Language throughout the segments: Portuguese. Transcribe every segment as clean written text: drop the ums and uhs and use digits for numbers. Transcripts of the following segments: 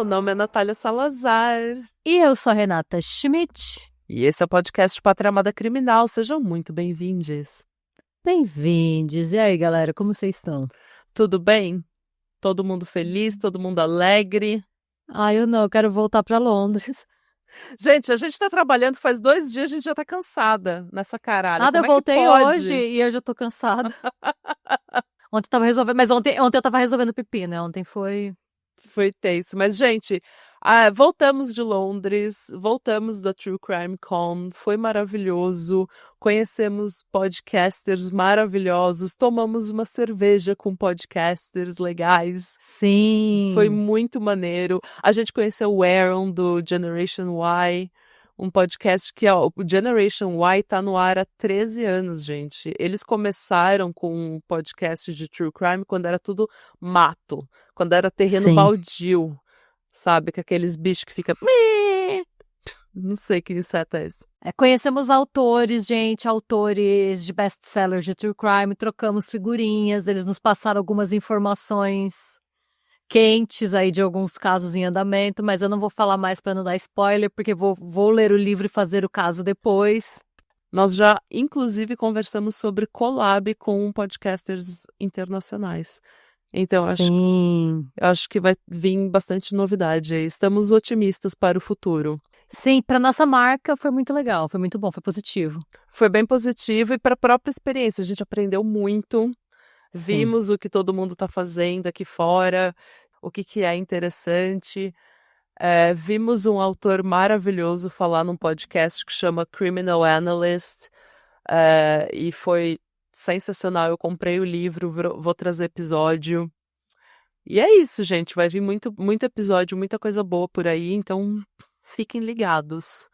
Meu nome é Natália Salazar. E eu sou a Renata Schmidt. E esse é o podcast Pátria Amada Criminal. Sejam muito bem-vindos. Bem-vindos. E aí, galera, como vocês estão? Tudo bem? Todo mundo feliz? Todo mundo alegre? Eu não, eu quero voltar para Londres. Gente, a gente tá trabalhando faz 2 dias, a gente já tá cansada nessa caralho. Eu Como voltei é que pode? hoje e eu já tô cansada. Ontem eu tava resolvendo, mas ontem eu tava resolvendo pipi, né? Ontem foi tenso. Mas, gente, voltamos de Londres, voltamos da True Crime Con, foi maravilhoso, conhecemos podcasters maravilhosos, tomamos uma cerveja com podcasters legais. Sim. Foi muito maneiro. A gente conheceu o Aaron do Generation Y, um podcast que, o Generation Y tá no ar há 13 anos, gente. Eles começaram com um podcast de True Crime quando era tudo mato, quando era terreno Sim. baldio, sabe? Com aqueles bichos que ficam... Não sei que inseto é esse. Conhecemos autores, gente, autores de best-sellers de True Crime, trocamos figurinhas, eles nos passaram algumas informações quentes aí de alguns casos em andamento, mas eu não vou falar mais para não dar spoiler, porque vou ler o livro e fazer o caso depois. Nós já, inclusive, conversamos sobre collab com podcasters internacionais. Então, eu acho que vai vir bastante novidade aí. Estamos otimistas para o futuro. Sim, para nossa marca foi muito legal, foi muito bom, foi positivo. Foi bem positivo e para a própria experiência, a gente aprendeu muito. Sim. Vimos o que todo mundo está fazendo aqui fora, o que é interessante. Vimos um autor maravilhoso falar num podcast que chama Criminal Analyst, e foi sensacional. Eu comprei o livro, vou trazer episódio. E é isso, gente. Vai vir muito, muito episódio, muita coisa boa por aí, então fiquem ligados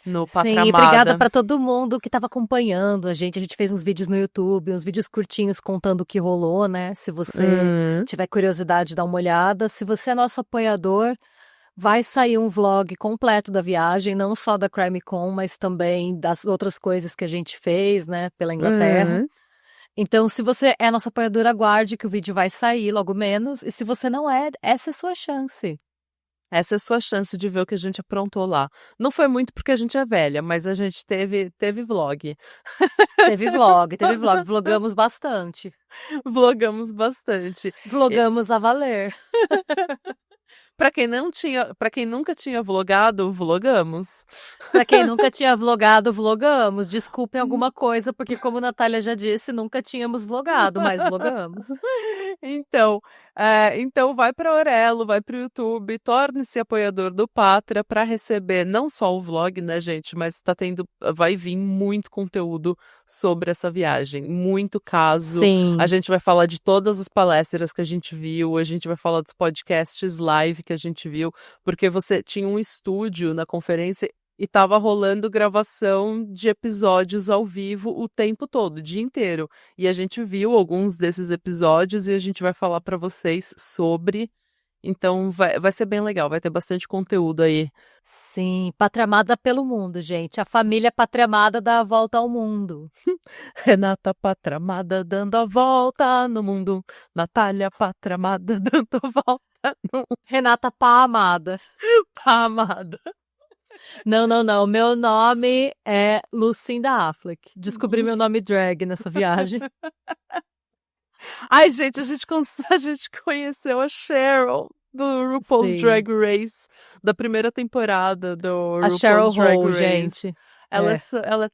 no Pátria Amada. Sim, obrigada para todo mundo que estava acompanhando a gente. A gente fez uns vídeos no YouTube, uns vídeos curtinhos contando o que rolou, né? Se você tiver curiosidade, dá uma olhada. Se você é nosso apoiador, vai sair um vlog completo da viagem, não só da CrimeCon, mas também das outras coisas que a gente fez, né, pela Inglaterra. Então, se você é nosso apoiador, aguarde que o vídeo vai sair logo menos. E se você não é, essa é a sua chance. Essa é a sua chance de ver o que a gente aprontou lá. Não foi muito porque a gente é velha, mas a gente teve vlog. Teve vlog, vlogamos bastante. Vlogamos bastante. Vlogamos a valer. Para quem nunca tinha vlogado, vlogamos. Para quem nunca tinha vlogado, vlogamos. Desculpem alguma coisa, porque como a Natália já disse, nunca tínhamos vlogado, mas vlogamos. Então vai para Aurelo, vai para o YouTube, torne-se apoiador do Pátria para receber não só o vlog, né, gente, mas vai vir muito conteúdo sobre essa viagem, muito caso. Sim. A gente vai falar de todas as palestras que a gente viu, a gente vai falar dos podcasts live que a gente viu, porque você tinha um estúdio na conferência e tava rolando gravação de episódios ao vivo o tempo todo, o dia inteiro. E a gente viu alguns desses episódios e a gente vai falar para vocês sobre. Então vai ser bem legal, vai ter bastante conteúdo aí. Sim, Pátria Amada pelo mundo, gente. A família Pátria Amada dá a volta ao mundo. Renata Pátria Amada dando a volta no mundo. Natália Pátria Amada dando a volta no mundo. Renata Pá Amada. Pá Amada. Não. Meu nome é Lucinda Affleck. Descobri meu nome drag nessa viagem. Ai, gente, a gente conheceu a Cheryl do RuPaul's Drag Race, da primeira temporada do RuPaul's Drag Race. Gente. Ela,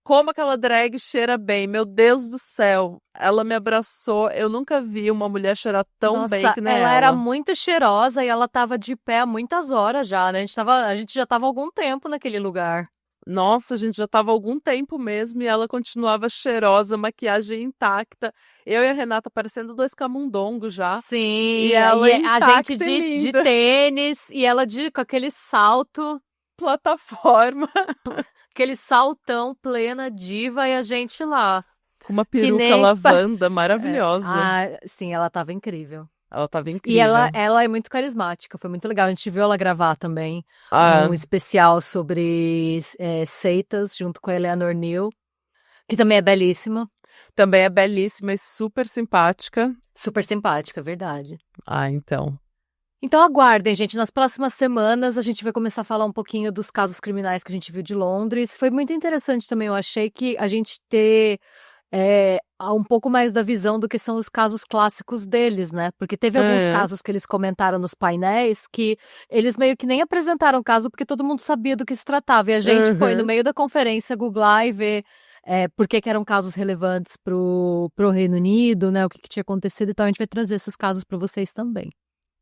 como aquela drag cheira bem, meu Deus do céu. Ela me abraçou, eu nunca vi uma mulher cheirar tão bem que nem ela. Ela era muito cheirosa e ela tava de pé há muitas horas já, né? A gente já tava há algum tempo naquele lugar. Nossa, a gente já tava há algum tempo mesmo e ela continuava cheirosa, maquiagem intacta. Eu e a Renata parecendo 2 camundongos já. Sim, e ela a gente de tênis e ela com aquele salto. Plataforma. Aquele saltão plena diva e a gente lá. Com uma peruca lavanda maravilhosa. Sim, ela tava incrível. Ela tava incrível. E ela é muito carismática, foi muito legal. A gente viu ela gravar também um especial sobre seitas, junto com a Eleanor Neal, que também é belíssima. Também é belíssima e super simpática. Super simpática, verdade. Então. Então aguardem, gente. Nas próximas semanas a gente vai começar a falar um pouquinho dos casos criminais que a gente viu de Londres. Foi muito interessante também, eu achei que a gente ter um pouco mais da visão do que são os casos clássicos deles, né? Porque teve alguns casos que eles comentaram nos painéis que eles meio que nem apresentaram o caso porque todo mundo sabia do que se tratava. E a gente foi no meio da conferência googlar e ver por que eram casos relevantes pro Reino Unido, né? O que tinha acontecido. Então a gente vai trazer esses casos para vocês também.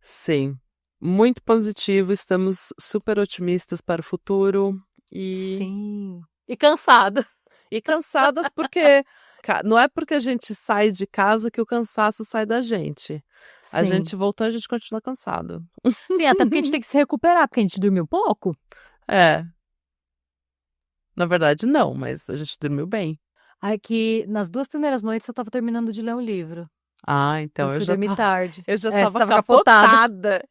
Sim, muito positivo, estamos super otimistas para o futuro Sim, e cansadas. E cansadas porque não é porque a gente sai de casa que o cansaço sai da gente. Sim. A gente voltou, a gente continua cansado. Sim, até porque a gente tem que se recuperar, porque a gente dormiu pouco. Na verdade, não, mas a gente dormiu bem. Aí que nas 2 primeiras noites eu tava terminando de ler um livro. Então eu já dormi tarde. Eu já tava capotada.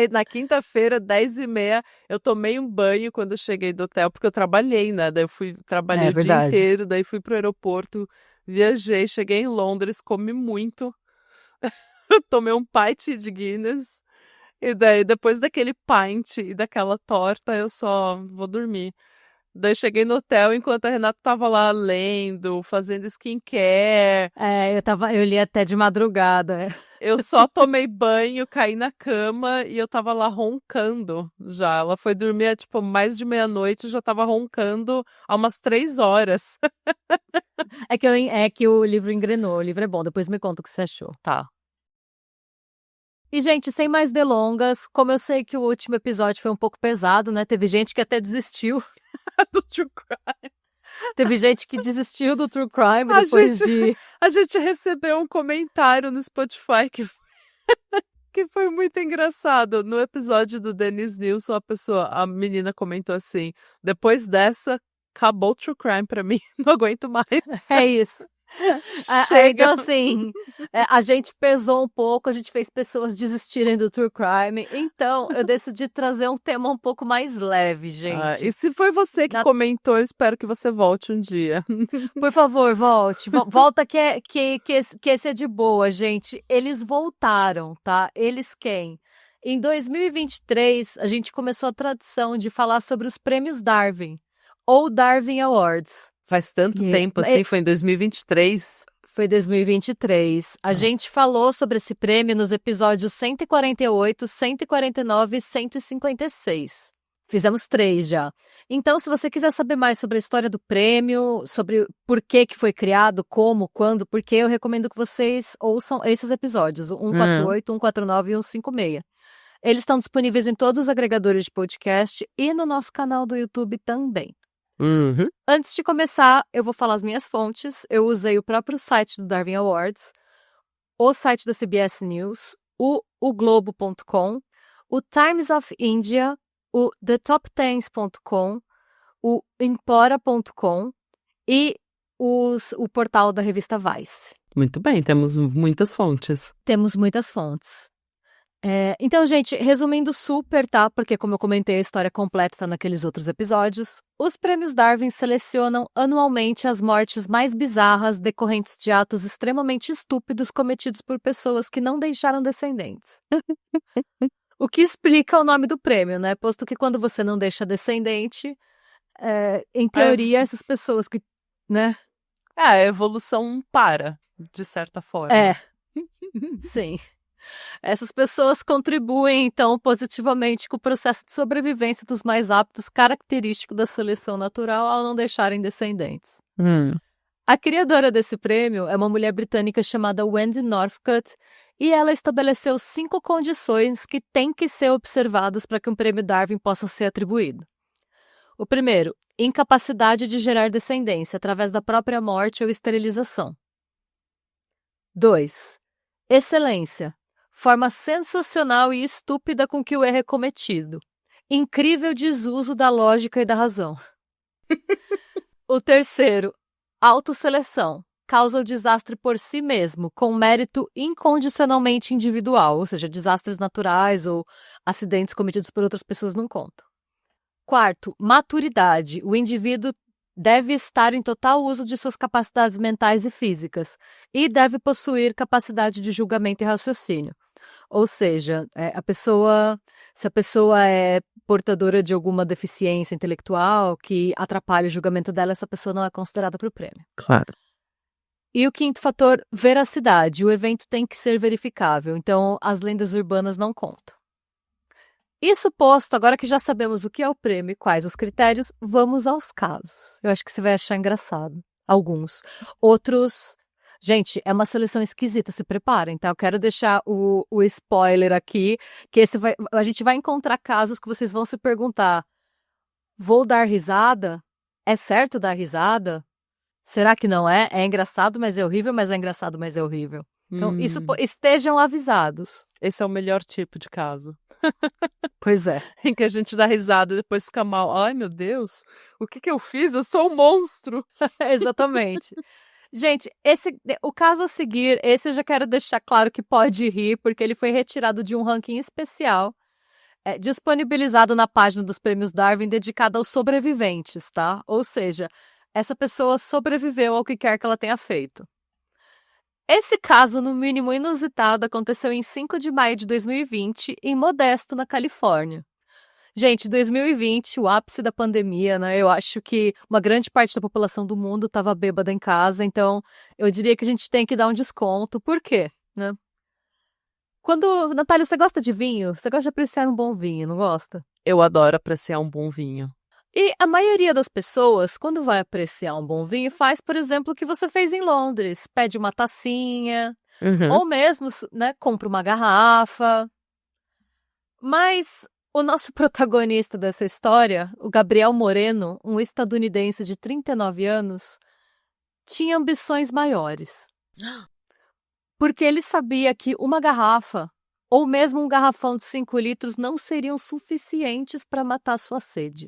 Na quinta-feira, 10h30, eu tomei um banho quando eu cheguei do hotel, porque eu trabalhei, né? Daí eu trabalhei o dia inteiro, daí fui pro aeroporto, viajei, cheguei em Londres, comi muito. Tomei um pint de Guinness. E daí, depois daquele pint e daquela torta, eu só vou dormir. Daí cheguei no hotel enquanto a Renata tava lá lendo, fazendo skincare. Eu li até de madrugada. Eu só tomei banho, caí na cama e eu tava lá roncando já. Ela foi dormir, tipo, mais de meia-noite e já tava roncando há umas 3 horas. É que o livro engrenou, o livro é bom, depois me conta o que você achou. Tá. E, gente, sem mais delongas, como eu sei que o último episódio foi um pouco pesado, né? Teve gente que até desistiu. Do True Crime. Teve gente que desistiu do True Crime depois de... A gente recebeu um comentário no Spotify que foi muito engraçado. No episódio do Dennis Nilsson, a menina comentou assim: depois dessa, acabou o True Crime pra mim, não aguento mais. É isso. Então, assim, a gente pesou um pouco, a gente fez pessoas desistirem do True Crime, então eu decidi trazer um tema um pouco mais leve, gente. E se foi você que comentou, eu espero que você volte um dia. Por favor, volte. Volta que esse é de boa, gente. Eles voltaram, tá? Eles quem? Em 2023, a gente começou a tradição de falar sobre os prêmios Darwin, ou Darwin Awards. Faz tanto tempo assim, foi em 2023. Foi 2023. A gente falou sobre esse prêmio nos episódios 148, 149 e 156. Fizemos 3 já. Então, se você quiser saber mais sobre a história do prêmio, sobre por que foi criado, como, quando, por que, eu recomendo que vocês ouçam esses episódios, o 148, 149 e 156. Eles estão disponíveis em todos os agregadores de podcast e no nosso canal do YouTube também. Antes de começar, eu vou falar as minhas fontes. Eu usei o próprio site do Darwin Awards, o site da CBS News, o Globo.com, o Times of India, o thetop10.com, o Empora.com e o portal da revista Vice. Muito bem, temos muitas fontes. Temos muitas fontes. Então, gente, resumindo super, tá? Porque, como eu comentei, a história completa tá naqueles outros episódios. Os prêmios Darwin selecionam anualmente as mortes mais bizarras decorrentes de atos extremamente estúpidos cometidos por pessoas que não deixaram descendentes. O que explica o nome do prêmio, né? Posto que quando você não deixa descendente, em teoria, essas pessoas que, né? A evolução para, de certa forma. Sim. Essas pessoas contribuem, então, positivamente com o processo de sobrevivência dos mais aptos, característico da seleção natural, ao não deixarem descendentes. A criadora desse prêmio é uma mulher britânica chamada Wendy Northcutt, e ela estabeleceu 5 condições que têm que ser observadas para que um prêmio Darwin possa ser atribuído. O primeiro, incapacidade de gerar descendência através da própria morte ou esterilização. 2. Excelência. Forma sensacional e estúpida com que o erro é cometido. Incrível desuso da lógica e da razão. O terceiro, autosseleção. Causa o desastre por si mesmo, com mérito incondicionalmente individual, ou seja, desastres naturais ou acidentes cometidos por outras pessoas não contam. Quarto, maturidade. O indivíduo deve estar em total uso de suas capacidades mentais e físicas e deve possuir capacidade de julgamento e raciocínio. Ou seja, se a pessoa é portadora de alguma deficiência intelectual que atrapalha o julgamento dela, essa pessoa não é considerada para o prêmio. Claro. E o quinto fator, veracidade. O evento tem que ser verificável, então as lendas urbanas não contam. Isso posto, agora que já sabemos o que é o prêmio e quais os critérios, vamos aos casos. Eu acho que você vai achar engraçado. Alguns. Outros. Gente, é uma seleção esquisita, se preparem, tá? Eu quero deixar o spoiler aqui, que a gente vai encontrar casos que vocês vão se perguntar: vou dar risada? É certo dar risada? Será que não é? É engraçado, mas é horrível, mas é engraçado, mas é horrível. Então, estejam avisados. Esse é o melhor tipo de caso. Pois é. Em que a gente dá risada e depois fica mal. Ai, meu Deus, o que eu fiz? Eu sou um monstro. Exatamente. Gente, o caso a seguir, esse eu já quero deixar claro que pode rir, porque ele foi retirado de um ranking especial, disponibilizado na página dos Prêmios Darwin, dedicado aos sobreviventes, tá? Ou seja, essa pessoa sobreviveu ao que quer que ela tenha feito. Esse caso, no mínimo inusitado, aconteceu em 5 de maio de 2020, em Modesto, na Califórnia. Gente, 2020, o ápice da pandemia, né? Eu acho que uma grande parte da população do mundo estava bêbada em casa, então eu diria que a gente tem que dar um desconto. Por quê? Né? Natália, você gosta de vinho? Você gosta de apreciar um bom vinho, não gosta? Eu adoro apreciar um bom vinho. E a maioria das pessoas, quando vai apreciar um bom vinho, faz, por exemplo, o que você fez em Londres. Pede uma tacinha, ou mesmo, né, compra uma garrafa. Mas o nosso protagonista dessa história, o Gabriel Moreno, um estadunidense de 39 anos, tinha ambições maiores. Porque ele sabia que uma garrafa, ou mesmo um garrafão de 5 litros, não seriam suficientes para matar sua sede.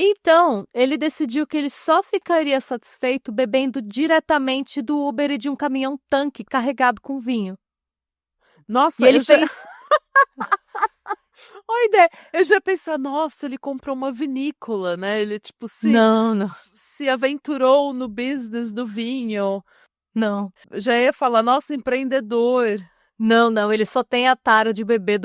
Então, ele decidiu que ele só ficaria satisfeito bebendo diretamente do Uber e de um caminhão-tanque carregado com vinho. Nossa, e ele fez... Olha a ideia. Eu já pensei, nossa, ele comprou uma vinícola, né? Ele, tipo, se aventurou no business do vinho. Não. Já ia falar, nossa, empreendedor. Não, ele só tem a tara de beber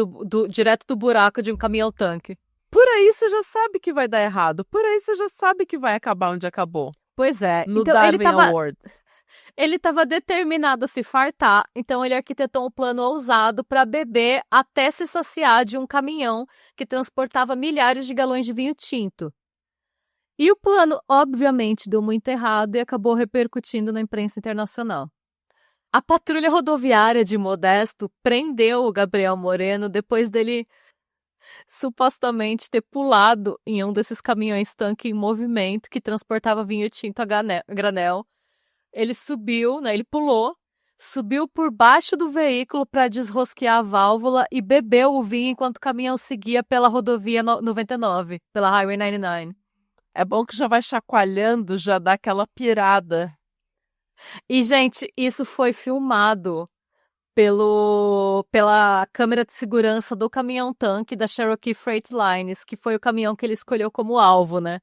direto do buraco de um caminhão-tanque. Por aí você já sabe que vai dar errado. Por aí você já sabe que vai acabar onde acabou. Pois é. No então, Darwin Awards. Ele estava determinado a se fartar, então ele arquitetou um plano ousado para beber até se saciar de um caminhão que transportava milhares de galões de vinho tinto. E o plano, obviamente, deu muito errado e acabou repercutindo na imprensa internacional. A patrulha rodoviária de Modesto prendeu o Gabriel Moreno depois dele supostamente ter pulado em um desses caminhões-tanque em movimento que transportava vinho tinto a granel. Ele subiu, né? Ele pulou, subiu por baixo do veículo para desrosquear a válvula e bebeu o vinho enquanto o caminhão seguia pela rodovia 99, pela Highway 99. É bom que já vai chacoalhando, já dá aquela pirada. E, gente, isso foi filmado pela câmera de segurança do caminhão-tanque da Cherokee Freight Lines, que foi o caminhão que ele escolheu como alvo, né?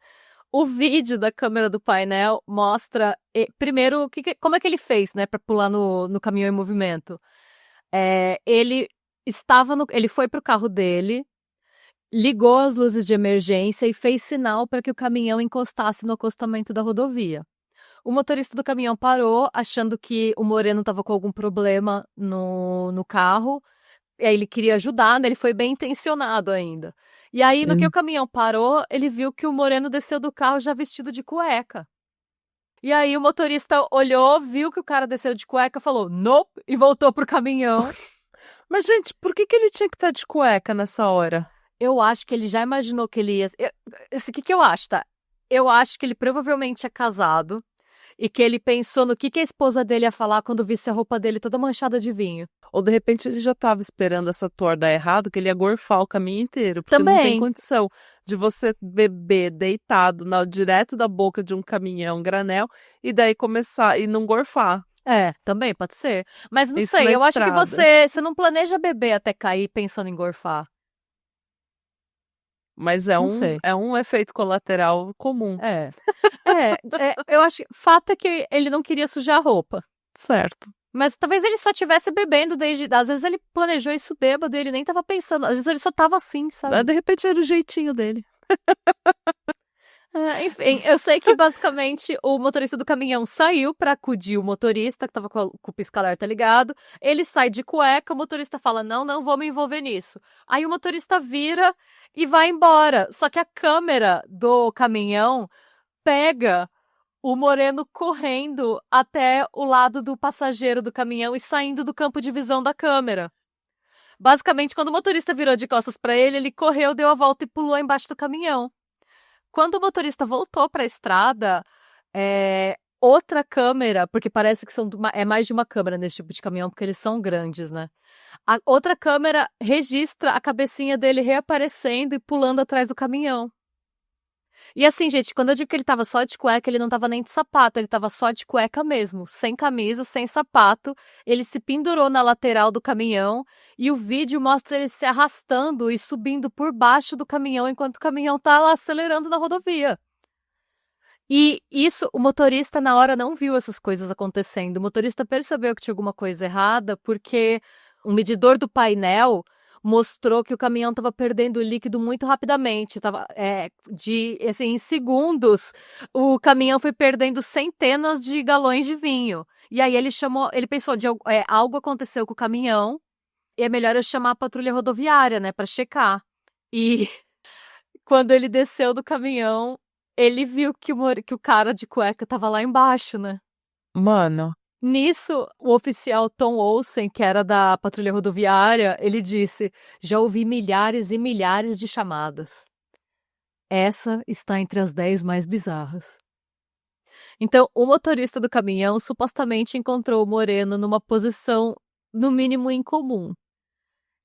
O vídeo da câmera do painel mostra, primeiro, como é que ele fez, né, para pular no caminhão em movimento. Ele foi para o carro dele, ligou as luzes de emergência e fez sinal para que o caminhão encostasse no acostamento da rodovia. O motorista do caminhão parou, achando que o Moreno estava com algum problema no carro. E aí ele queria ajudar, né? Ele foi bem intencionado ainda. E aí, no que o caminhão parou, ele viu que o Moreno desceu do carro já vestido de cueca. E aí o motorista olhou, viu que o cara desceu de cueca, falou nope, e voltou pro caminhão. Mas, gente, por que ele tinha que estar de cueca nessa hora? Eu acho que ele já imaginou que ele ia... O que eu acho, tá? Eu acho que ele provavelmente é casado e que ele pensou no que a esposa dele ia falar quando visse a roupa dele toda manchada de vinho. Ou, de repente, ele já estava esperando essa tour dar errado, que ele ia gorfar o caminho inteiro. Porque Também. Não tem condição de você beber deitado direto da boca de um caminhão granel e daí começar e não gorfar. Também pode ser. Mas não Isso sei, na eu acho que estrada. você não planeja beber até cair pensando em gorfar. Mas é um efeito colateral comum. Eu acho que fato é que ele não queria sujar a roupa. Certo. Mas talvez ele só estivesse bebendo desde... Às vezes ele planejou isso bêbado e ele nem tava pensando. Às vezes ele só tava assim, sabe? De repente era o jeitinho dele. Enfim, eu sei que basicamente o motorista do caminhão saiu pra acudir o motorista, que tava com o pisca-alerta ligado. Ele sai de cueca, o motorista fala: não vou me envolver nisso. Aí o motorista vira e vai embora. Só que a câmera do caminhão pega o Moreno correndo até o lado do passageiro do caminhão e saindo do campo de visão da câmera. Basicamente, quando o motorista virou de costas pra ele, ele correu, deu a volta e pulou embaixo do caminhão. Quando o motorista voltou para a estrada, outra câmera, porque parece que é mais de uma câmera nesse tipo de caminhão, porque eles são grandes, né? A outra câmera registra a cabecinha dele reaparecendo e pulando atrás do caminhão. E assim, gente, quando eu digo que ele tava só de cueca, ele não tava nem de sapato, ele tava só de cueca mesmo, sem camisa, sem sapato. Ele se pendurou na lateral do caminhão e o vídeo mostra ele se arrastando e subindo por baixo do caminhão enquanto o caminhão tá lá acelerando na rodovia. E isso, o motorista na hora não viu essas coisas acontecendo. O motorista percebeu que tinha alguma coisa errada porque o medidor do painel mostrou que o caminhão estava perdendo líquido muito rapidamente. Em segundos, o caminhão foi perdendo centenas de galões de vinho. E aí ele pensou, algo aconteceu com o caminhão, e é melhor eu chamar a patrulha rodoviária, né, para checar. E quando ele desceu do caminhão, ele viu que o cara de cueca tava lá embaixo, né? Mano. Nisso, o oficial Tom Olsen, que era da patrulha rodoviária, ele disse: já ouvi milhares e milhares de chamadas. Essa está entre as 10 mais bizarras. Então, o motorista do caminhão supostamente encontrou o Moreno numa posição, no mínimo, incomum.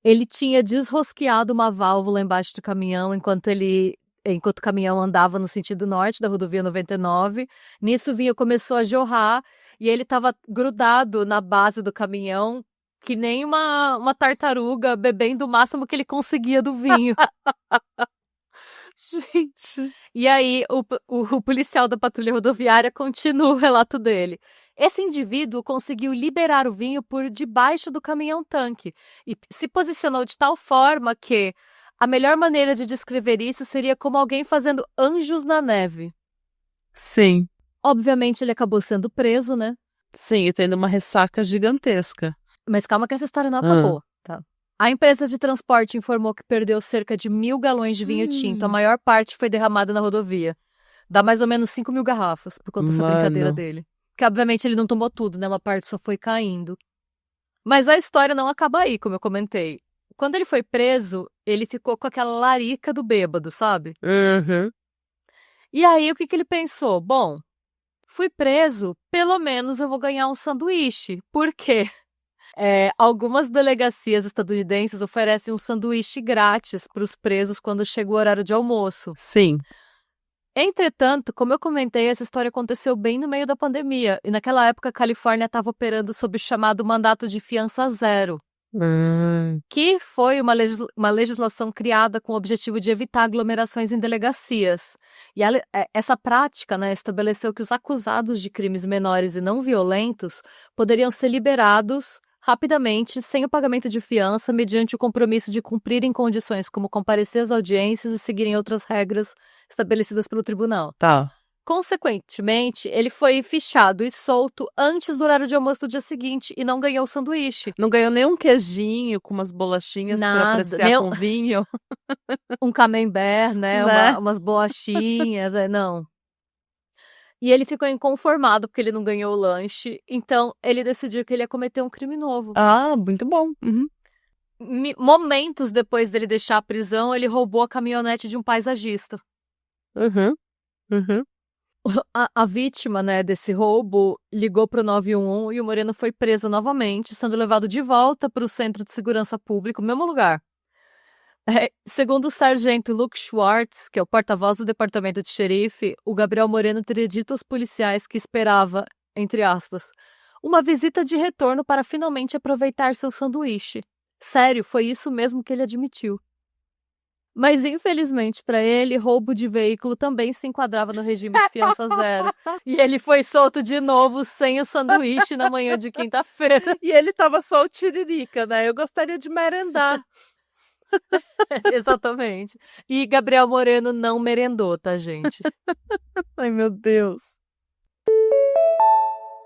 Ele tinha desrosqueado uma válvula embaixo do caminhão enquanto o caminhão andava no sentido norte da rodovia 99. Nisso, o vinho começou a jorrar e ele estava grudado na base do caminhão, que nem uma tartaruga, bebendo o máximo que ele conseguia do vinho. Gente. E aí, o policial da patrulha rodoviária continua o relato dele. Esse indivíduo conseguiu liberar o vinho por debaixo do caminhão-tanque e se posicionou de tal forma que a melhor maneira de descrever isso seria como alguém fazendo anjos na neve. Sim. Obviamente, ele acabou sendo preso, né? Sim, e tendo uma ressaca gigantesca. Mas calma que essa história não acabou, tá? A empresa de transporte informou que perdeu cerca de 1.000 galões de vinho tinto. A maior parte foi derramada na rodovia. Dá mais ou menos 5.000 garrafas, por conta dessa brincadeira dele. Porque, obviamente, ele não tomou tudo, né? Uma parte só foi caindo. Mas a história não acaba aí, como eu comentei. Quando ele foi preso, ele ficou com aquela larica do bêbado, sabe? Uhum. E aí, o que ele pensou? Bom, fui preso, pelo menos eu vou ganhar um sanduíche. Por quê? Algumas delegacias estadunidenses oferecem um sanduíche grátis para os presos quando chega o horário de almoço. Sim. Entretanto, como eu comentei, essa história aconteceu bem no meio da pandemia. E naquela época, a Califórnia estava operando sob o chamado mandato de fiança zero. Que foi uma legislação criada com o objetivo de evitar aglomerações em delegacias. E essa prática, né, estabeleceu que os acusados de crimes menores e não violentos poderiam ser liberados rapidamente, sem o pagamento de fiança, mediante o compromisso de cumprirem condições como comparecer às audiências e seguirem outras regras estabelecidas pelo tribunal. Tá. Consequentemente, ele foi fichado e solto antes do horário de almoço do dia seguinte e não ganhou o sanduíche. Não ganhou nem um queijinho com umas bolachinhas para apreciar com vinho? Um camembert, né? Umas bolachinhas, não. E ele ficou inconformado porque ele não ganhou o lanche, então ele decidiu que ele ia cometer um crime novo. Ah, muito bom. Uhum. Momentos depois dele deixar a prisão, ele roubou a caminhonete de um paisagista. Uhum. A vítima, né, desse roubo ligou para o 911 e o Moreno foi preso novamente, sendo levado de volta para o Centro de Segurança Pública, no mesmo lugar. Segundo o sargento Luke Schwartz, que é o porta-voz do departamento de xerife, o Gabriel Moreno teria dito aos policiais que esperava, entre aspas, uma visita de retorno para finalmente aproveitar seu sanduíche. Sério, foi isso mesmo que ele admitiu. Mas, infelizmente para ele, roubo de veículo também se enquadrava no regime de fiança zero. E ele foi solto de novo sem o sanduíche na manhã de quinta-feira. E ele tava só o tiririca, né? Eu gostaria de merendar. Exatamente. E Gabriel Moreno não merendou, tá, gente? Ai, meu Deus.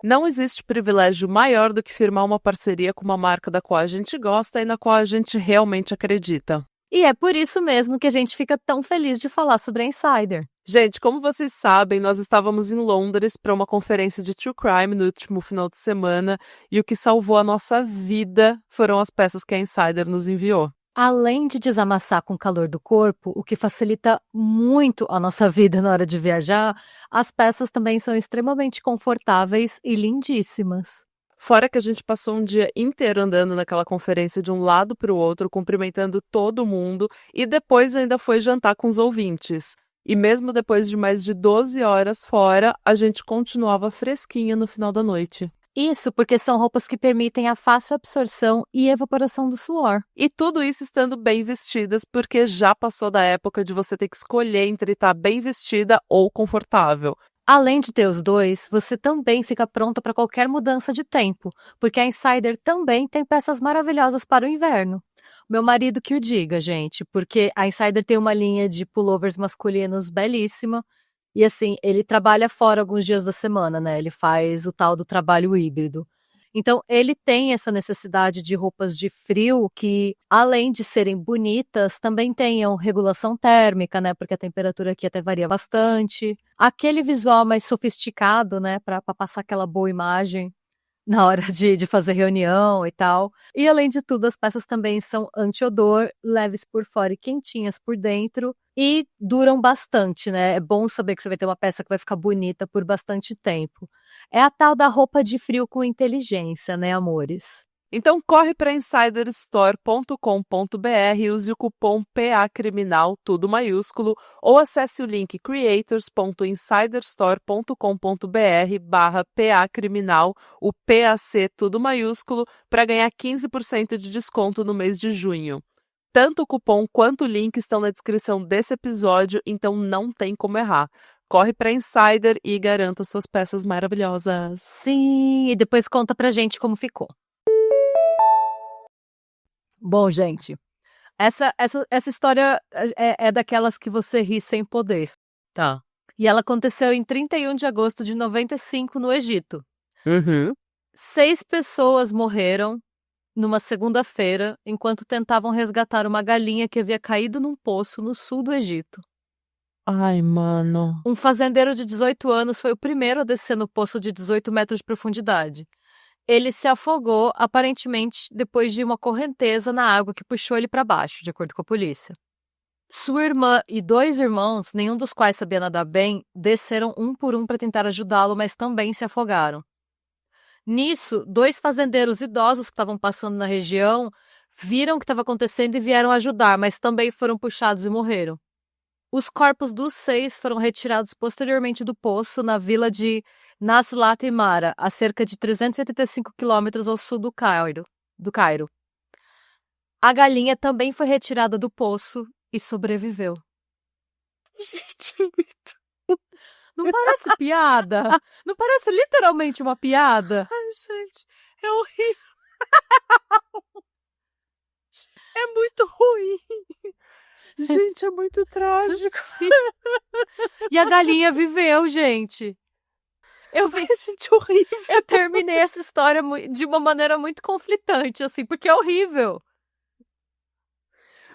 Não existe privilégio maior do que firmar uma parceria com uma marca da qual a gente gosta e na qual a gente realmente acredita. E é por isso mesmo que a gente fica tão feliz de falar sobre a Insider. Gente, como vocês sabem, nós estávamos em Londres para uma conferência de True Crime no último final de semana e o que salvou a nossa vida foram as peças que a Insider nos enviou. Além de desamassar com o calor do corpo, o que facilita muito a nossa vida na hora de viajar, as peças também são extremamente confortáveis e lindíssimas. Fora que a gente passou um dia inteiro andando naquela conferência de um lado para o outro, cumprimentando todo mundo e depois ainda foi jantar com os ouvintes. E mesmo depois de mais de 12 horas fora, a gente continuava fresquinha no final da noite. Isso porque são roupas que permitem a fácil absorção e evaporação do suor. E tudo isso estando bem vestidas, porque já passou da época de você ter que escolher entre estar bem vestida ou confortável. Além de ter os dois, você também fica pronta para qualquer mudança de tempo, porque a Insider também tem peças maravilhosas para o inverno. Meu marido que o diga, gente, porque a Insider tem uma linha de pullovers masculinos belíssima. E assim, ele trabalha fora alguns dias da semana, né? Ele faz o tal do trabalho híbrido. Então, ele tem essa necessidade de roupas de frio que, além de serem bonitas, também tenham regulação térmica, né? Porque a temperatura aqui até varia bastante. Aquele visual mais sofisticado, né? Para passar aquela boa imagem na hora de fazer reunião e tal. E, além de tudo, as peças também são anti-odor, leves por fora e quentinhas por dentro. E duram bastante, né? É bom saber que você vai ter uma peça que vai ficar bonita por bastante tempo. É a tal da roupa de frio com inteligência, né, amores? Então corre para insiderstore.com.br e use o cupom PACriminal, tudo maiúsculo, ou acesse o link creators.insiderstore.com.br/PACriminal, o PAC tudo maiúsculo, para ganhar 15% de desconto no mês de junho. Tanto o cupom quanto o link estão na descrição desse episódio, então não tem como errar. Corre para Insider e garanta suas peças maravilhosas. Sim, e depois conta pra gente como ficou. Bom, gente, essa história é daquelas que você ri sem poder. Tá. E ela aconteceu em 31 de agosto de 95 no Egito. 6 pessoas morreram numa segunda-feira, enquanto tentavam resgatar uma galinha que havia caído num poço no sul do Egito. Ai, mano. Um fazendeiro de 18 anos foi o primeiro a descer no poço de 18 metros de profundidade. Ele se afogou, aparentemente, depois de uma correnteza na água que puxou ele para baixo, de acordo com a polícia. Sua irmã e 2 irmãos, nenhum dos quais sabia nadar bem, desceram um por um para tentar ajudá-lo, mas também se afogaram. Nisso, 2 fazendeiros idosos que estavam passando na região viram o que estava acontecendo e vieram ajudar, mas também foram puxados e morreram. Os corpos dos 6 foram retirados posteriormente do poço na vila de Naslat Mara, a cerca de 385 quilômetros ao sul do Cairo. A galinha também foi retirada do poço e sobreviveu. Gente, é muito... Não parece piada? Não parece literalmente uma piada? Ai, gente, é horrível. É muito ruim. Gente, é muito trágico. Sim. E a galinha viveu, gente. Ai, gente, horrível. Eu terminei essa história de uma maneira muito conflitante, assim, porque é horrível.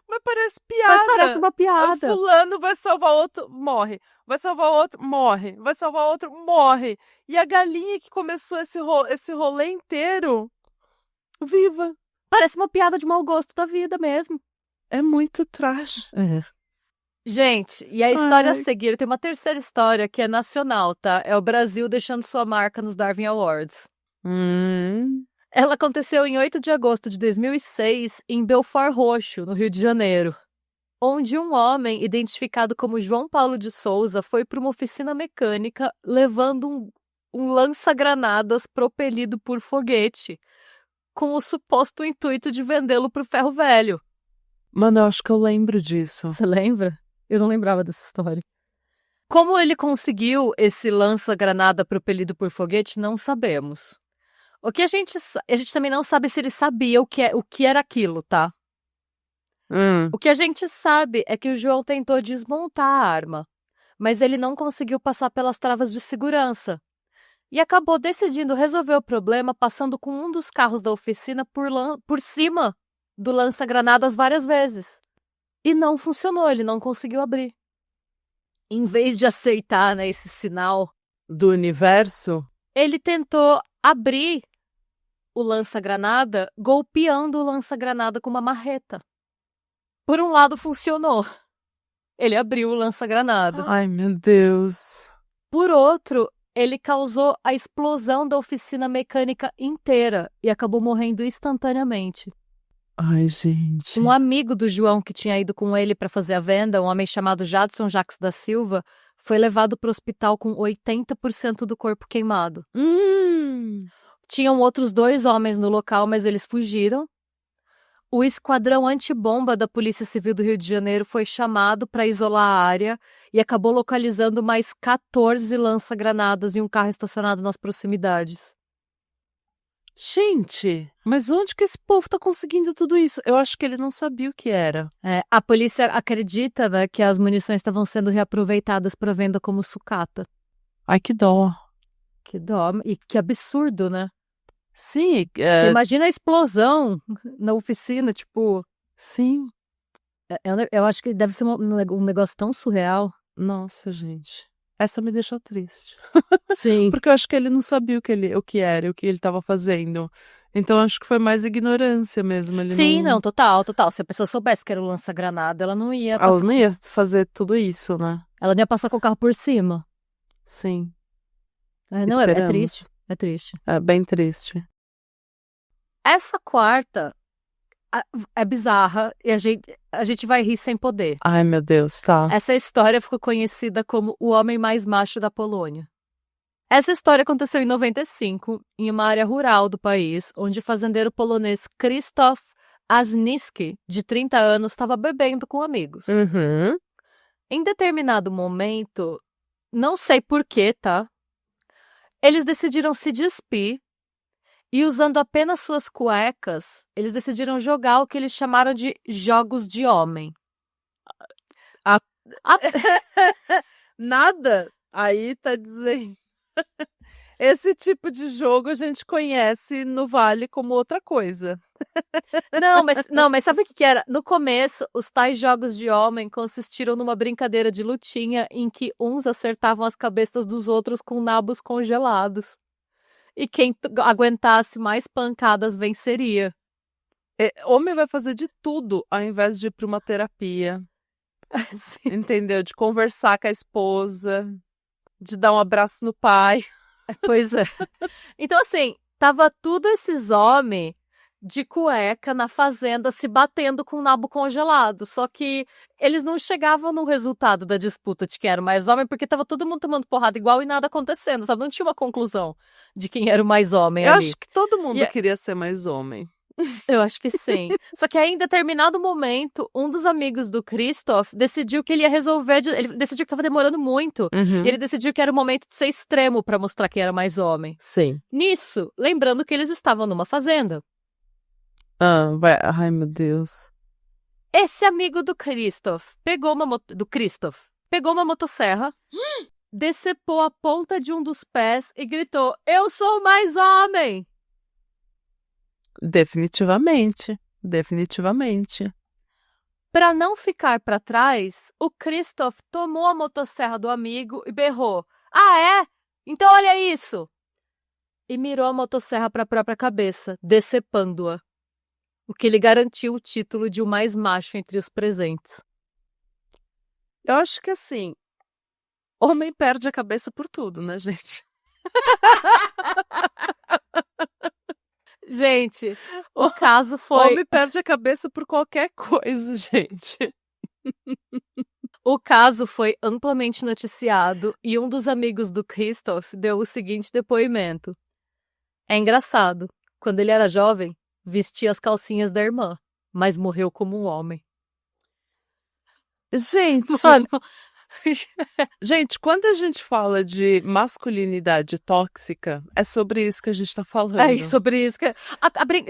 Mas parece piada. Mas parece uma piada. Fulano vai salvar outro, morre. Vai salvar outro, morre. Vai salvar outro, morre. E a galinha que começou esse rolê inteiro, viva. Parece uma piada de mau gosto da vida mesmo. É muito trash. Gente, e a história a seguir tem uma terceira história que é nacional, tá? É o Brasil deixando sua marca nos Darwin Awards. Ela aconteceu em 8 de agosto de 2006 em Belfort Roxo, no Rio de Janeiro, onde um homem identificado como João Paulo de Souza foi para uma oficina mecânica levando um lança-granadas propelido por foguete, com o suposto intuito de vendê-lo para o ferro velho. Mano, eu acho que eu lembro disso. Você lembra? Eu não lembrava dessa história. Como ele conseguiu esse lança-granada propelido por foguete, não sabemos. O que a gente também não sabe se ele sabia o que era aquilo, tá? O que a gente sabe é que o João tentou desmontar a arma, mas ele não conseguiu passar pelas travas de segurança e acabou decidindo resolver o problema passando com um dos carros da oficina por cima do lança-granadas várias vezes. E não funcionou, ele não conseguiu abrir. Em vez de aceitar, né, esse sinal Do universo? ele tentou abrir o lança-granada golpeando o lança-granada com uma marreta. Por um lado, funcionou. Ele abriu o lança-granada. Ai, meu Deus. Por outro, ele causou a explosão da oficina mecânica inteira e acabou morrendo instantaneamente. Ai, gente. Um amigo do João que tinha ido com ele para fazer a venda, um homem chamado Jadson Jacques da Silva, foi levado para o hospital com 80% do corpo queimado. Tinham outros 2 homens no local, mas eles fugiram. O esquadrão antibomba da Polícia Civil do Rio de Janeiro foi chamado para isolar a área e acabou localizando mais 14 lança-granadas em um carro estacionado nas proximidades. Gente, mas onde que esse povo tá conseguindo tudo isso? Eu acho que ele não sabia o que era. A polícia acredita, né, que as munições estavam sendo reaproveitadas para venda como sucata. Ai, que dó. Que dó, e que absurdo, né? Sim, Você imagina a explosão na oficina, tipo... sim. Eu acho que deve ser um negócio tão surreal. Nossa, gente. Essa me deixou triste. Sim. Porque eu acho que ele não sabia o que era, o que ele estava fazendo. Então acho que foi mais ignorância mesmo. Ele Sim, não, total. Se a pessoa soubesse que era o lança-granada, ela não ia ela não ia fazer tudo isso, né? Ela não ia passar com o carro por cima. Sim. Não, é Esperamos. triste. É triste. É bem triste. Essa quarta é bizarra e a gente vai rir sem poder. Ai, meu Deus, tá. Essa história ficou conhecida como o homem mais macho da Polônia. Essa história aconteceu em 95, em uma área rural do país, onde o fazendeiro polonês Krzysztof Asniski, de 30 anos, estava bebendo com amigos. Em determinado momento, não sei porquê, tá? Eles decidiram se despir e, usando apenas suas cuecas, eles decidiram jogar o que eles chamaram de jogos de homem. Nada aí tá dizendo. Esse tipo de jogo a gente conhece no Vale como outra coisa. Não, mas sabe o que era? No começo, os tais jogos de homem consistiram numa brincadeira de lutinha em que uns acertavam as cabeças dos outros com nabos congelados. E quem aguentasse mais pancadas venceria. Homem vai fazer de tudo ao invés de ir para uma terapia. Sim. Entendeu? De conversar com a esposa, de dar um abraço no pai. Pois é. Então, assim, tava tudo esses homens de cueca na fazenda se batendo com o nabo congelado. Só que eles não chegavam no resultado da disputa de quem era o mais homem, porque tava todo mundo tomando porrada igual e nada acontecendo, sabe? Não tinha uma conclusão de quem era o mais homem Eu ali. acho que todo mundo queria ser mais homem. Eu acho que sim. Só que aí, em determinado momento, um dos amigos do Krzysztof decidiu que ele ia resolver. Ele decidiu que estava demorando muito. E ele decidiu que era o momento de ser extremo para mostrar quem era mais homem. Sim. Nisso, lembrando que eles estavam numa fazenda. Ai, meu Deus. Esse amigo do Krzysztof pegou uma motosserra, decepou a ponta de um dos pés e gritou: "Eu sou mais homem!" Definitivamente. Definitivamente. Para não ficar para trás, o Krzysztof tomou a motosserra do amigo e berrou: "Ah, é? Então olha isso!" E mirou a motosserra para a própria cabeça, decepando-a. O que lhe garantiu o título de o mais macho entre os presentes. Eu acho que assim, homem perde a cabeça por tudo, né, gente? Gente, o caso foi... Homem perde a cabeça por qualquer coisa, gente. O caso foi amplamente noticiado e um dos amigos do Krzysztof deu o seguinte depoimento. É engraçado, quando ele era jovem, vestia as calcinhas da irmã, mas morreu como um homem. Gente, Mano, gente, quando a gente fala de masculinidade tóxica, é sobre isso que a gente tá é falando. sobre isso que...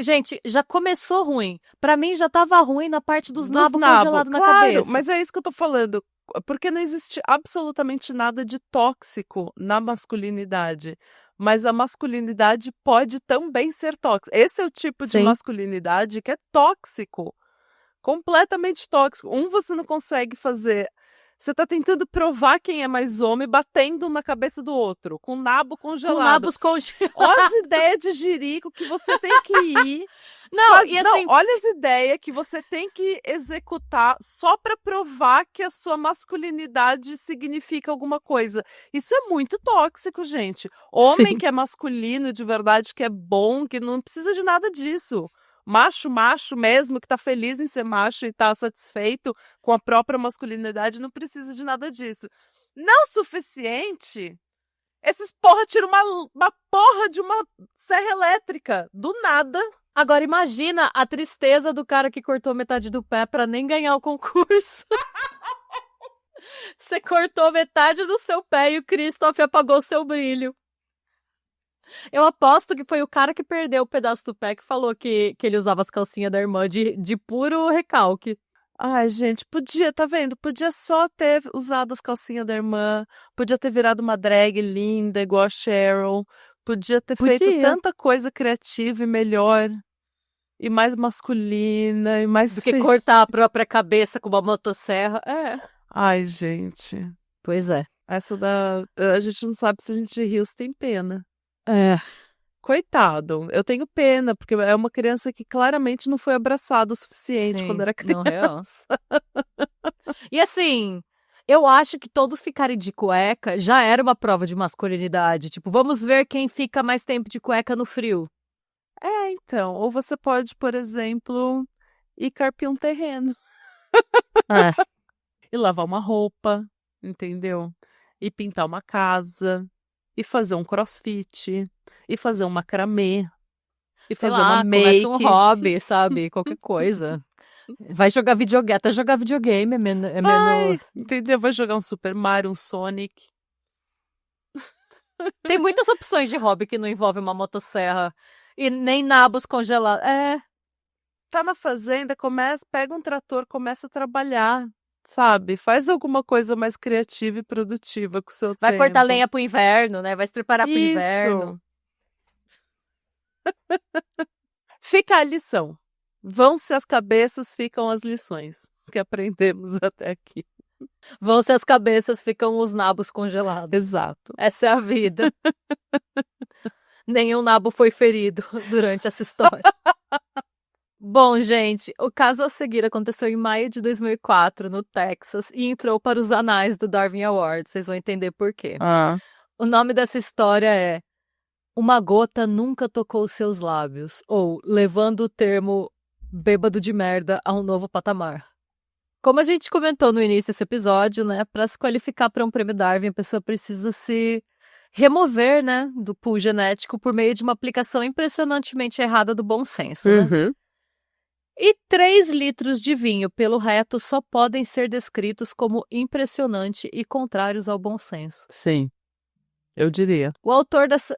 Gente, já começou ruim. Pra mim já tava ruim na parte dos Dos nabos nabos, congelados na claro, cabeça. mas é isso que eu tô falando. Porque não existe absolutamente nada de tóxico na masculinidade. Mas a masculinidade pode também ser tóxica. Esse é o tipo de Sim. masculinidade que é tóxico. Completamente tóxico. Você não consegue fazer. Você tá tentando provar quem é mais homem batendo na cabeça do outro, com o nabo Com congelado. nabos congelados. Olha as ideias de jirico que você tem que ir. Não, e assim... Não, olha as ideias que você tem que executar só pra provar que a sua masculinidade significa alguma coisa. Isso é muito tóxico, gente. Homem Sim. que é masculino de verdade, que é bom, que não precisa de nada disso. Macho mesmo, que tá feliz em ser macho e tá satisfeito com a própria masculinidade, não precisa de nada disso. Não suficiente, esses porra tiram uma porra de uma serra elétrica, do nada. Agora imagina a tristeza do cara que cortou metade do pé pra nem ganhar o concurso. Você cortou metade do seu pé e o Christoph apagou seu brilho. Eu aposto que foi o cara que perdeu o pedaço do pé que falou que ele usava as calcinhas da irmã de puro recalque. Ai, gente, podia, tá vendo? Podia só ter usado as calcinhas da irmã, podia ter virado uma drag linda, igual a Cheryl, podia ter feito Podia. tanta coisa criativa e melhor, e mais masculina, e mais Do que cortar a própria cabeça com uma motosserra. É. Ai, gente, Pois é. essa da... A gente não sabe se a gente riu ou se tem pena. É. Coitado, eu tenho pena, porque é uma criança que claramente não foi abraçada o suficiente Sim, quando era não, real. criança. E assim, eu acho que todos ficarem de cueca já era uma prova de masculinidade. Tipo, vamos ver quem fica mais tempo de cueca no frio. É, então, ou você pode, por exemplo, ir carpir um terreno. É. E lavar uma roupa, entendeu? E pintar uma casa, e fazer um crossfit, e fazer um macramê, e Sei fazer uma lá, começa um make. hobby, sabe? Qualquer coisa. Vai jogar videogame, até jogar videogame é Vai, menos... entendeu? Vai jogar um Super Mario, um Sonic. Tem muitas opções de hobby que não envolvem uma motosserra e nem nabos congelados. É, Tá na fazenda, pega um trator, começa a trabalhar, sabe? Faz alguma coisa mais criativa e produtiva com o seu vai tempo. cortar lenha pro inverno, né? Vai se preparar pro inverno. Fica a lição. Vão-se as cabeças, ficam as lições que aprendemos até aqui. Vão-se as cabeças, ficam os nabos congelados. Exato. Essa é a vida. Nenhum nabo foi ferido durante essa história. Bom, gente, o caso a seguir aconteceu em maio de 2004, no Texas, e entrou para os anais do Darwin Award. Vocês vão entender por quê. O nome dessa história é Uma Gota Nunca Tocou Seus Lábios, ou levando o termo bêbado de merda a um novo patamar. Como a gente comentou no início desse episódio, né, para se qualificar para um prêmio Darwin, a pessoa precisa se remover, né, do pool genético por meio de uma aplicação impressionantemente errada do bom senso, né? Uhum. E 3 litros de vinho pelo reto só podem ser descritos como impressionante e contrários ao bom senso. Sim, eu diria. O autor dessa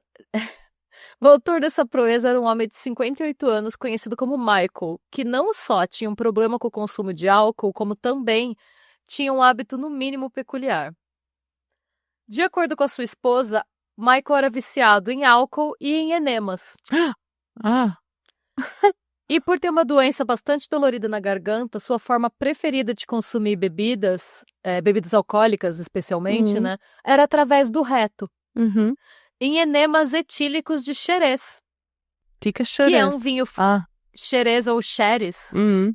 proeza era um homem de 58 anos conhecido como Michael, que não só tinha um problema com o consumo de álcool, como também tinha um hábito no mínimo peculiar. De acordo com a sua esposa, Michael era viciado em álcool e em enemas. Ah, E por ter uma doença bastante dolorida na garganta, sua forma preferida de consumir bebidas alcoólicas especialmente, né, era através do reto, uhum. em enemas etílicos de Xerez, Fica que é um Xerez. vinho Ah, Xerez ou Xeres. uhum.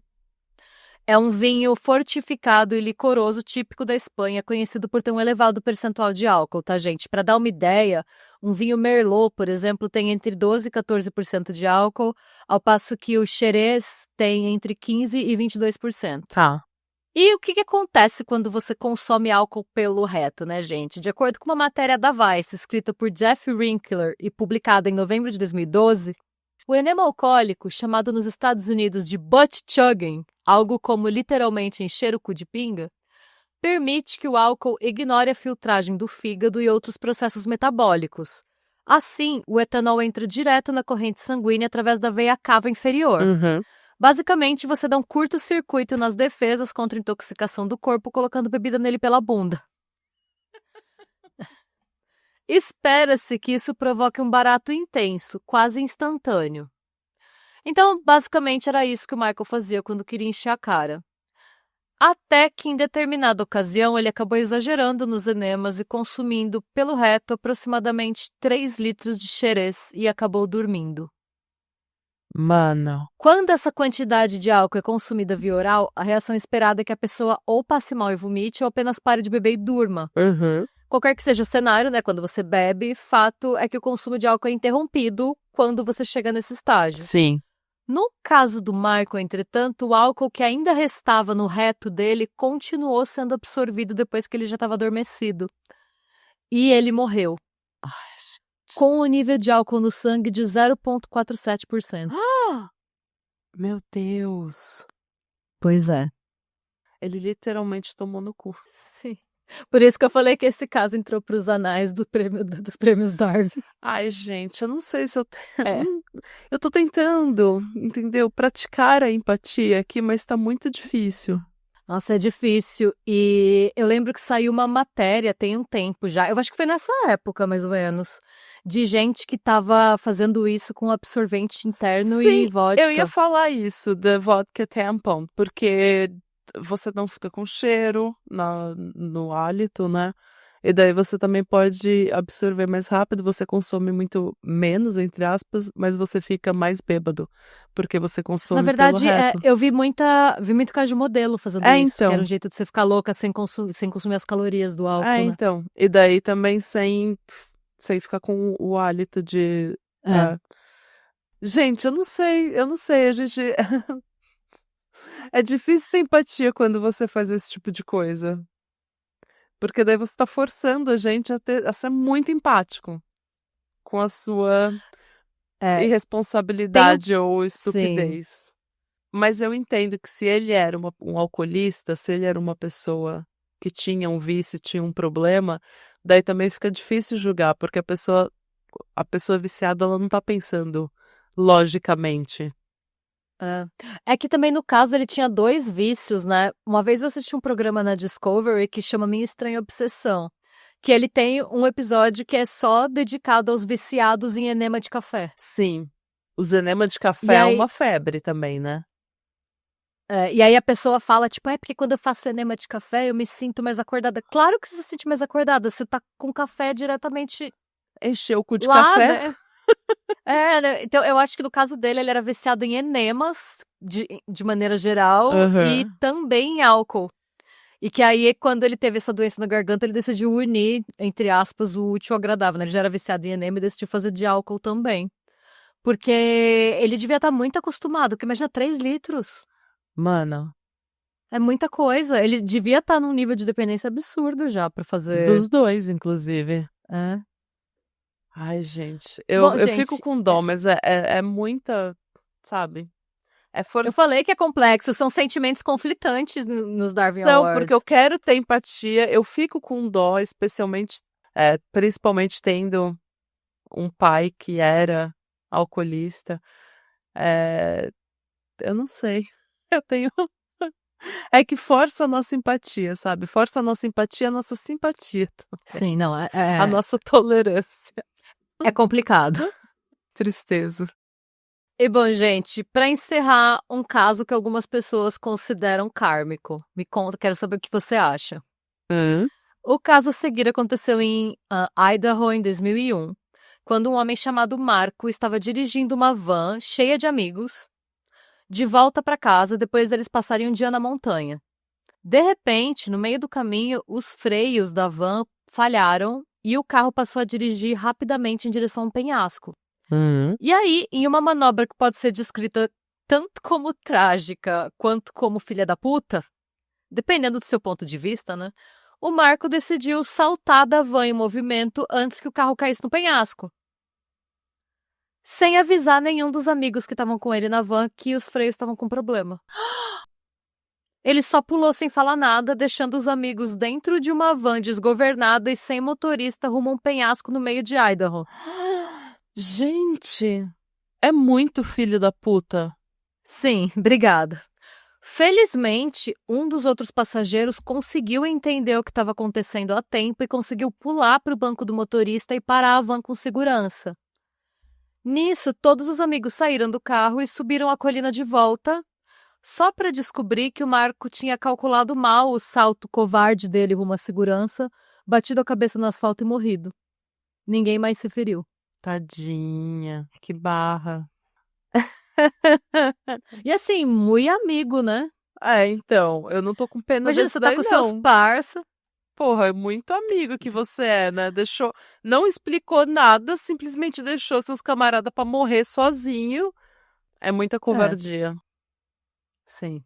É um vinho fortificado e licoroso típico da Espanha, conhecido por ter um elevado percentual de álcool, tá, gente? Para dar uma ideia, um vinho Merlot, por exemplo, tem entre 12% e 14% de álcool, ao passo que o Xerez tem entre 15% e 22%. Tá. E o que acontece quando você consome álcool pelo reto, né, gente? De acordo com uma matéria da Vice, escrita por Jeff Winkler e publicada em novembro de 2012, o enema alcoólico, chamado nos Estados Unidos de butt chugging, algo como literalmente encher o cu de pinga, permite que o álcool ignore a filtragem do fígado e outros processos metabólicos. Assim, o etanol entra direto na corrente sanguínea através da veia cava inferior. Basicamente, você dá um curto-circuito nas defesas contra a intoxicação do corpo colocando bebida nele pela bunda. Espera-se que isso provoque um barato intenso, quase instantâneo. Então, basicamente, era isso que o Michael fazia quando queria encher a cara. Até que, em determinada ocasião, ele acabou exagerando nos enemas e consumindo, pelo reto, aproximadamente 3 litros de xerez e acabou dormindo. Mano. Quando essa quantidade de álcool é consumida via oral, a reação esperada é que a pessoa ou passe mal e vomite ou apenas pare de beber e durma. Qualquer que seja o cenário, né, quando você bebe, fato é que o consumo de álcool é interrompido quando você chega nesse estágio. Sim. No caso do Michael, entretanto, o álcool que ainda restava no reto dele continuou sendo absorvido depois que ele já estava adormecido. E ele morreu. Com um nível de álcool no sangue de 0,47%. Meu Deus. Pois é. Ele literalmente tomou no cu. Sim. Por isso que eu falei que esse caso entrou para os anais dos prêmios Darwin. Ai, gente, eu não sei se eu... É. Eu tô tentando, entendeu? Praticar a empatia aqui, mas tá muito difícil. Nossa, é difícil. E eu lembro que saiu uma matéria tem um tempo já, eu acho que foi nessa época, mais ou menos, de gente que tava fazendo isso com absorvente interno Sim, e vodka. eu ia falar isso, da vodka tampon, porque você não fica com cheiro no hálito, né? E daí você também pode absorver mais rápido, você consome muito menos, entre aspas, mas você fica mais bêbado, porque você consome Na verdade, pelo reto. eu vi muito caso de modelo fazendo isso, que era um jeito de você ficar louca sem consumir as calorias do álcool, né? Então. E daí também sem ficar com o hálito de... Gente, eu não sei, a gente... É difícil ter empatia quando você faz esse tipo de coisa. Porque daí você tá forçando a gente a ser muito empático com a sua irresponsabilidade ou estupidez. Sim. Mas eu entendo que se ele era um alcoolista, se ele era uma pessoa que tinha um vício, tinha um problema, daí também fica difícil julgar, porque a pessoa viciada, ela não tá pensando logicamente. É que também, no caso, ele tinha 2 vícios, né? Uma vez eu assisti um programa na Discovery que chama Minha Estranha Obsessão, que ele tem um episódio que é só dedicado aos viciados em enema de café. Sim. O enema de café é uma febre também, né? E aí a pessoa fala, tipo, porque quando eu faço enema de café eu me sinto mais acordada. Claro que você se sente mais acordada, você tá com café diretamente... Encheu o cu de lá, café? Né? Né? Então eu acho que no caso dele, ele era viciado em enemas, de maneira geral, e também em álcool. E que aí, quando ele teve essa doença na garganta, ele decidiu unir, entre aspas, o útil ao agradável, né? Ele já era viciado em enema e decidiu fazer de álcool também. Porque ele devia estar muito acostumado, porque imagina 3 litros. Mano. É muita coisa. Ele devia estar num nível de dependência absurdo já pra fazer... Dos 2, inclusive. Ai, gente. Eu fico com dó, mas é muita, sabe? Eu falei que é complexo, são sentimentos conflitantes nos Darwin Awards. Porque eu quero ter empatia, eu fico com dó, especialmente, principalmente tendo um pai que era alcoolista. Eu não sei. Eu tenho... É que força a nossa empatia, sabe? Força a nossa empatia, a nossa simpatia também. Sim, não, A nossa tolerância. É complicado. Tristeza. E bom, gente, para encerrar, um caso que algumas pessoas consideram kármico. Me conta, quero saber o que você acha. O caso a seguir aconteceu em Idaho, em 2001, quando um homem chamado Marco estava dirigindo uma van cheia de amigos de volta para casa depois deles passarem um dia na montanha. De repente, no meio do caminho, os freios da van falharam e o carro passou a dirigir rapidamente em direção a um penhasco. E aí, em uma manobra que pode ser descrita tanto como trágica quanto como filha da puta, dependendo do seu ponto de vista, né? O Marco decidiu saltar da van em movimento antes que o carro caísse no penhasco, sem avisar nenhum dos amigos que estavam com ele na van que os freios estavam com problema. Ele só pulou sem falar nada, deixando os amigos dentro de uma van desgovernada e sem motorista rumo a um penhasco no meio de Idaho. Gente, é muito filho da puta. Sim, obrigada. Felizmente, um dos outros passageiros conseguiu entender o que estava acontecendo a tempo e conseguiu pular para o banco do motorista e parar a van com segurança. Nisso, todos os amigos saíram do carro e subiram a colina de volta, só para descobrir que o Marco tinha calculado mal o salto covarde dele rumo à segurança, batido a cabeça no asfalto e morrido. Ninguém mais se feriu. Tadinha, que barra. E assim, muito amigo, né? Então, eu não tô com pena Imagina, desse você tá daí, com seus não. parça. Porra, é muito amigo que você é, né? Não explicou nada, simplesmente deixou seus camaradas pra morrer sozinho. É muita covardia. Sim.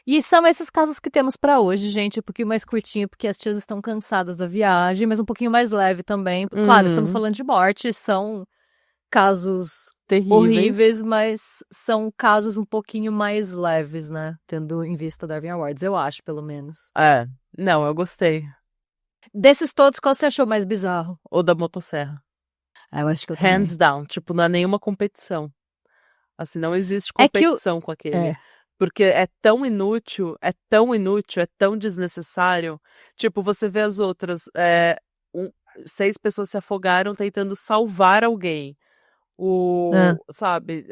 E são esses casos que temos pra hoje, gente, um pouquinho mais curtinho, porque as tias estão cansadas da viagem, mas um pouquinho mais leve também. Claro, estamos falando de morte, são casos Terríveis. horríveis, mas são casos um pouquinho mais leves, né? Tendo em vista Darwin Awards, eu acho, pelo menos. Não, eu gostei. Desses todos, qual você achou mais bizarro? O da motosserra. Eu acho que eu Hands também. down, tipo, não é nenhuma competição. Assim, não existe É que competição com aquele. Porque é tão inútil, é tão desnecessário. Tipo, você vê as outras, 6 pessoas se afogaram tentando salvar alguém. Sabe,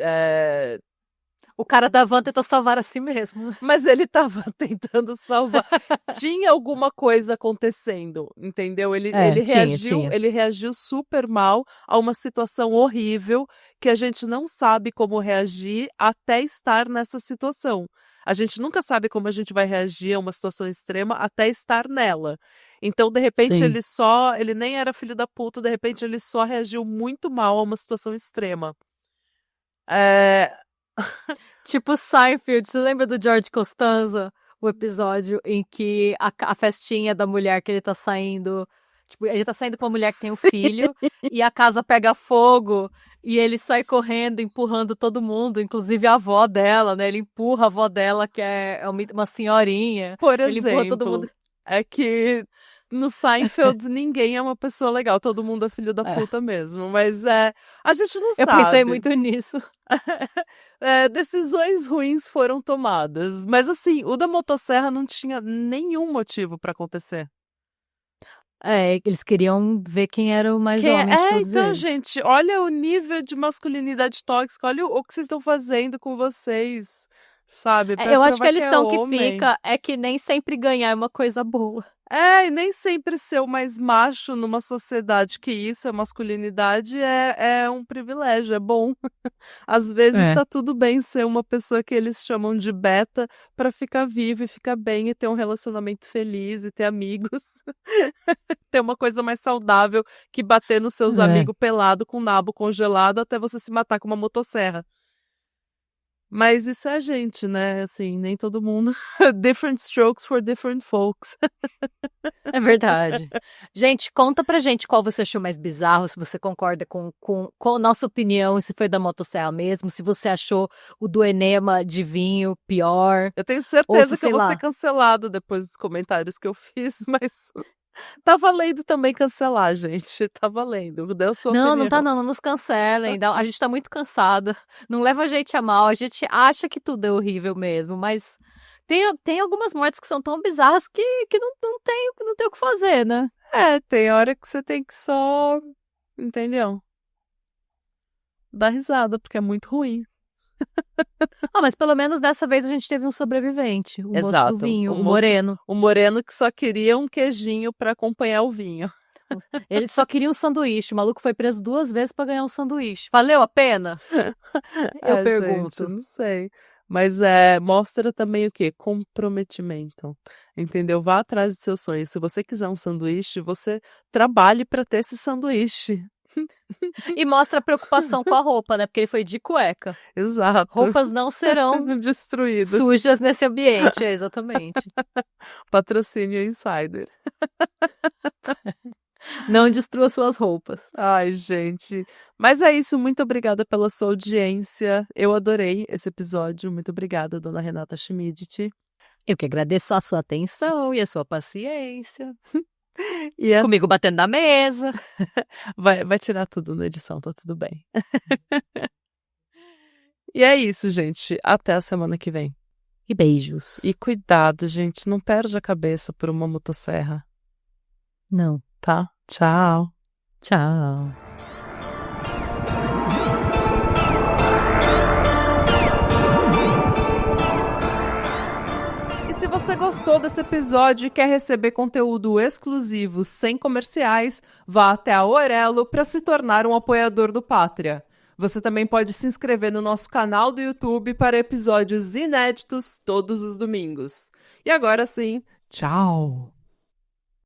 O cara da van tentou salvar a si mesmo. mas ele tava tentando salvar. Tinha alguma coisa acontecendo, entendeu? Ele Tinha. reagiu super mal a uma situação horrível que a gente não sabe como reagir até estar nessa situação. A gente nunca sabe como a gente vai reagir a uma situação extrema até estar nela. Então, de repente, Sim. ele nem era filho da puta, de repente ele só reagiu muito mal a uma situação extrema. Tipo Seinfeld, você lembra do George Costanza? O episódio em que a festinha da mulher que ele tá saindo. Tipo, ele tá saindo com uma mulher que tem um filho e a casa pega fogo e ele sai correndo, empurrando todo mundo, inclusive a avó dela, né? Ele empurra a avó dela, que é uma senhorinha. Por Ele empurra todo mundo. exemplo, é que no Seinfeld ninguém é uma pessoa legal, todo mundo é filho da puta mesmo, mas a gente não Eu sabe. pensei muito nisso. Decisões ruins foram tomadas, mas assim, o da motosserra não tinha nenhum motivo pra acontecer. Eles queriam ver quem era o mais homem de todos então, eles. gente, olha o nível de masculinidade tóxica, olha o que vocês estão fazendo com vocês, sabe? Pra Eu acho que provar a que é lição que homem. fica é que nem sempre ganhar é uma coisa boa. E nem sempre ser o mais macho numa sociedade que isso é masculinidade é um privilégio, é bom. Às vezes tá tudo bem ser uma pessoa que eles chamam de beta pra ficar vivo e ficar bem e ter um relacionamento feliz e ter amigos. Ter uma coisa mais saudável que bater nos seus amigos pelado com o nabo congelado até você se matar com uma motosserra. Mas isso é a gente, né? Assim, nem todo mundo. Different strokes for different folks. É verdade. Gente, conta pra gente qual você achou mais bizarro, se você concorda com a nossa opinião, se foi da motosserra mesmo, se você achou o do enema de vinho pior. Eu tenho certeza que eu vou ser cancelado depois dos comentários que eu fiz, mas tá valendo também cancelar, gente. Tá valendo. Dê a sua opinião. Não tá não nos cancelem. A gente tá muito cansada. Não leva a gente a mal. A gente acha que tudo é horrível mesmo, mas tem algumas mortes que são tão bizarras que não tem o que fazer, né? Tem hora que você tem que só, entendeu? Dar risada, porque é muito ruim. Mas pelo menos dessa vez a gente teve um sobrevivente. O moço do vinho, o moreno. O moreno que só queria um queijinho pra acompanhar o vinho. Ele só queria um sanduíche. O maluco foi preso 2 vezes pra ganhar um sanduíche. Valeu a pena? Eu pergunto. Gente, não sei. Mas mostra também o quê? Comprometimento. Entendeu? Vá atrás de seus sonhos. Se você quiser um sanduíche, você trabalhe pra ter esse sanduíche. E mostra a preocupação com a roupa, né? Porque ele foi de cueca. Exato. Roupas não serão destruídas. Sujas nesse ambiente, exatamente. Patrocínio Insider. Não destrua suas roupas. Ai, gente. Mas é isso, muito obrigada pela sua audiência. Eu adorei esse episódio. Muito obrigada, dona Renata Schmidt. Eu que agradeço a sua atenção e a sua paciência. E Comigo batendo na mesa. vai tirar tudo na edição, tá tudo bem. E é isso, gente. Até a semana que vem. E beijos. E cuidado, gente. Não perde a cabeça por uma motosserra, Não. tá? Tchau. Tchau. E se você gostou desse episódio e quer receber conteúdo exclusivo sem comerciais, vá até a Orelo para se tornar um apoiador do Pátria. Você também pode se inscrever no nosso canal do YouTube para episódios inéditos todos os domingos. E agora sim, tchau!